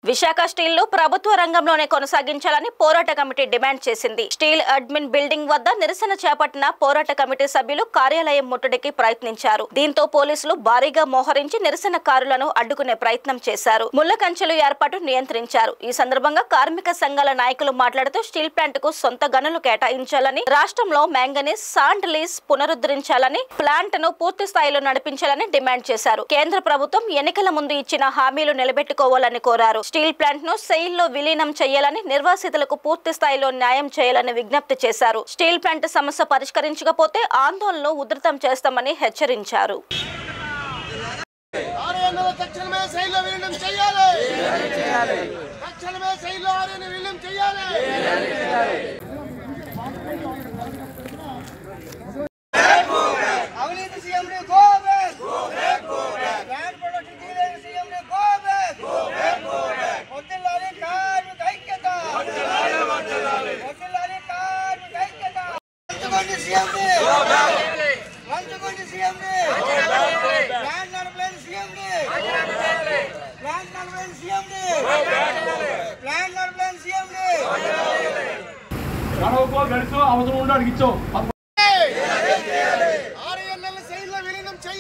Visakha steel ను ప్రభుత్వ రంగంలోనే కొనసాగించాలని పోరాట కమిటీ డిమాండ్ చేసింది. స్టీల్ అడ్మిన్ బిల్డింగ్ వద్ద నిరసన చేపట్టిన పోరాట కమిటీ సభ్యులు కార్యాలయం ముట్టడికి ప్రయత్నించారు. దీంతో పోలీసులు భారీగా మోహరించి నిరసనకారులను అడ్డుకునే ప్రయత్నం చేశారు. ముళ్ల కంచెలు ఏర్పాటు నియంత్రించారు. ఈ సందర్భంగా కార్మిక సంఘాల నాయకులు మాట్లాడుతూ స్టీల్ ప్లాంట్ కు సొంత గనులు కేటాయించాలని, రాష్ట్రంలో మ్యాంగనీస్ సాండ్ లీజ్ పునరుద్ధరించాలని, ప్లాంట్ ను పూర్తి స్థాయిలో నడిపించాలని డిమాండ్ చేశారు. కేంద్ర ప్రభుత్వం ఎన్నికల ముందు ఇచ్చిన హామీలు నిలబెట్టుకోవాలని కోరారు. స్టీల్ ప్లాంట్ ను సెయిల్ లో విలీనం చేయాలని, నిర్వాసితులకు పూర్తి స్థాయిలో న్యాయం చేయాలని విజ్ఞప్తి చేశారు. స్టీల్ ప్లాంట్ సమస్య పరిష్కరించకపోతే ఆందోళనను ఉధృతం చేస్తామని హెచ్చరించారు. గడువు అవసరం ఉండి అడిగిచ్చావు.